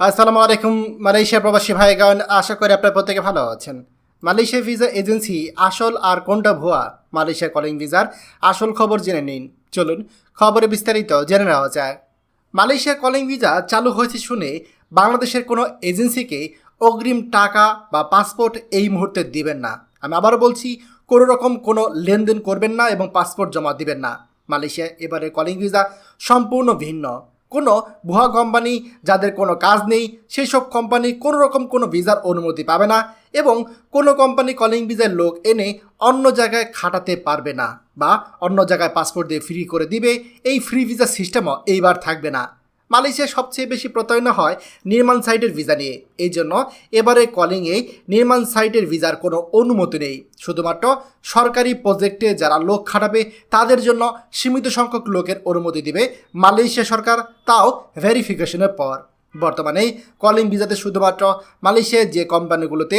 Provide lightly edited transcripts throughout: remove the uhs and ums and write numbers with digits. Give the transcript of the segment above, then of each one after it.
আসসালামু আলাইকুম মালয়েশিয়া প্রবাসী ভাইগণ, আশা করি আপনারা প্রত্যেকে ভালো আছেন। মালয়েশিয়া ভিসা এজেন্সি আসল আর কোনটা ভুয়া, মালয়েশিয়া কলিং ভিসার আসল খবর জেনে নিন। চলুন খবরে বিস্তারিত জেনে নেওয়া যাক। মালয়েশিয়া কলিং ভিসা চালু হয়েছে শুনে বাংলাদেশের কোনো এজেন্সিকে অগ্রিম টাকা বা পাসপোর্ট এই মুহূর্তে দিবেন না। আমি আবারও বলছি, কোনো রকম কোনো লেনদেন করবেন না এবং পাসপোর্ট জমা দিবেন না। মালয়েশিয়া এবারে কলিং ভিসা সম্পূর্ণ ভিন্ন। কোনো ভুয়া কোম্পানি যাদের কোনো কাজ নেই সেই সব কোম্পানি কোনো রকম কোনো ভিসার অনুমতি পাবে না এবং কোনো কোম্পানি কলিং ভিসার লোক এনে অন্য জায়গায় খাটাতে পারবে না বা অন্য জায়গায় পাসপোর্ট দিয়ে ফ্রি করে দিবে। এই ফ্রি ভিসা সিস্টেমও এইবার থাকবে না। মালয়েশিয়ায় সবচেয়ে বেশি প্রতারণা হয় নির্মাণ সাইটের ভিসা নিয়ে। এই জন্য এবারে কলিংয়ে নির্মাণ সাইটের ভিসার কোনো অনুমতি নেই। শুধুমাত্র সরকারি প্রজেক্টে যারা লোক খাটাবে তাদের জন্য সীমিত সংখ্যক লোকের অনুমতি দিবে মালয়েশিয়া সরকার, তাও ভেরিফিকেশনের পর। বর্তমানে কলিং ভিসাতে শুধুমাত্র মালয়েশিয়ার যে কোম্পানিগুলোতে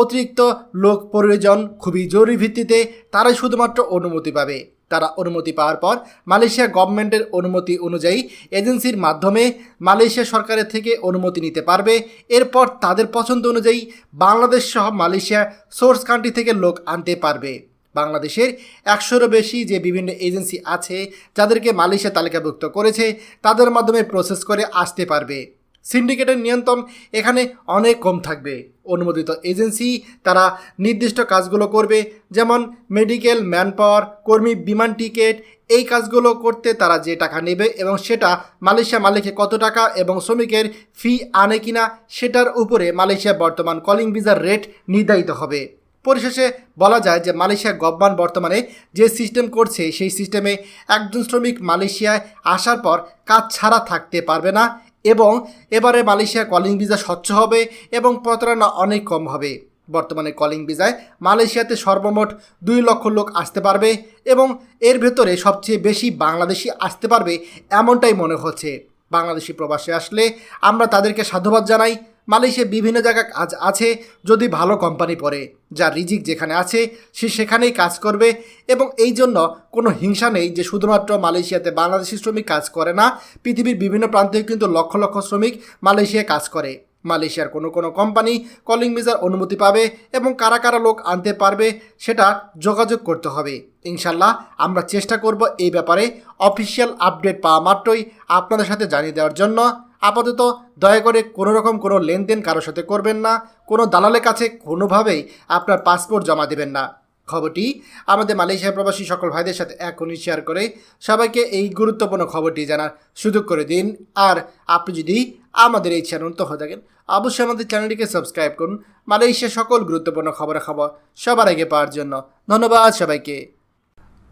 অতিরিক্ত লোক প্রয়োজন খুবই জরুরি ভিত্তিতে তারাই শুধুমাত্র অনুমতি পাবে। তারা অনুমতি পাওয়ার পর মালয়েশিয়া গভর্নমেন্টের অনুমতি অনুযায়ী এজেন্সির মাধ্যমে মালয়েশিয়া সরকারের থেকে অনুমতি নিতে পারবে। এরপর তাদের পছন্দ অনুযায়ী বাংলাদেশ সহ মালয়েশিয়া সোর্স কান্ট্রি থেকে লোক আনতে পারবে। বাংলাদেশের 100-এরও বেশি যে বিভিন্ন এজেন্সি আছে যাদেরকে মালয়েশিয়া তালিকাভুক্ত করেছে তাদের মাধ্যমে প্রসেস করে আসতে পারবে। সিন্ডিকেটের নিয়ন্ত্রণ এখানে অনেক কম থাকবে। অনুমোদিত এজেন্সি তারা নির্দিষ্ট কাজগুলো করবে, যেমন মেডিকেল, ম্যান পাওয়ার, কর্মী, বিমান টিকিট, এই কাজগুলো করতে তারা যে টাকা নেবে এবং সেটা মালয়েশিয়া মালিককে কত টাকা এবং শ্রমিকের ফি আনে কিনা সেটার উপরে মালয়েশিয়া বর্তমান কলিং ভিসার রেট নির্ধারিত হবে। পরিশেষে বলা যায় যে মালয়েশিয়া গভর্নমেন্ট বর্তমানে যে সিস্টেম করছে সেই সিস্টেমে একজন শ্রমিক মালয়েশিয়ায় আসার পর কাজ ছাড়া থাকতে পারবে না এবং এবারে মালয়েশিয়া কলিং ভিসা স্বচ্ছ হবে এবং প্রতারণা অনেক কম হবে। বর্তমানে কলিং ভিসায় মালয়েশিয়াতে সর্বমোট 2 লক্ষ লোক আসতে পারবে এবং এর ভেতরে সবচেয়ে বেশি বাংলাদেশি আসতে পারবে এমনটাই মনে হচ্ছে। বাংলাদেশি প্রবাসী আসলে আমরা তাদেরকে সাধুবাদ জানাই। মালয়েশিয়া বিভিন্ন জায়গায় কাজ আছে, যদি ভালো কোম্পানি পড়ে, যার রিজিক যেখানে আছে সে সেখানেই কাজ করবে এবং এই জন্য কোনো হিংসা নেই যে শুধুমাত্র মালয়েশিয়াতে বাংলাদেশি শ্রমিক কাজ করে না, পৃথিবীর বিভিন্ন প্রান্তে কিন্তু লক্ষ লক্ষ শ্রমিক মালয়েশিয়ায় কাজ করে। মালয়েশিয়ার কোনো কোনো কোম্পানি কলিং ভিসার অনুমতি পাবে এবং কারা কারা লোক আনতে পারবে সেটা যোগাযোগ করতে হবে। ইনশাল্লাহ আমরা চেষ্টা করব এই ব্যাপারে অফিসিয়াল আপডেট পাওয়া মাত্রই আপনাদের সাথে জানিয়ে দেওয়ার জন্য। আপাতত দয়া করে কোনো রকম কোনো লেনদেন কারোর সাথে করবেন না, কোনো দালালের কাছে কোনোভাবেই আপনার পাসপোর্ট জমা দেবেন না। খবরটি আমাদের মালয়েশিয়া প্রবাসী সকল ভাইদের সাথে এখনই শেয়ার করে সবাইকে এই গুরুত্বপূর্ণ খবরটি জানার সুযোগ করে দিন। আর আপনি যদি আমাদের এই চ্যানেল তো হয়ে থাকেন, অবশ্যই আমাদের চ্যানেলটিকে সাবস্ক্রাইব করুন মালয়েশিয়ার সকল গুরুত্বপূর্ণ খবর সবার আগে পাওয়ার জন্য। ধন্যবাদ সবাইকে।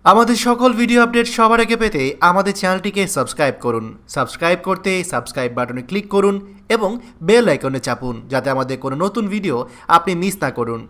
আমাদের সকল ভিডিও আপডেট সবার আগে পেতে আমাদের চ্যানেলটিকে সাবস্ক্রাইব করুন। সাবস্ক্রাইব করতে সাবস্ক্রাইব বাটনে ক্লিক করুন এবং বেল আইকনে চাপুন যাতে আমাদের কোনো নতুন ভিডিও আপনি মিস না করুন।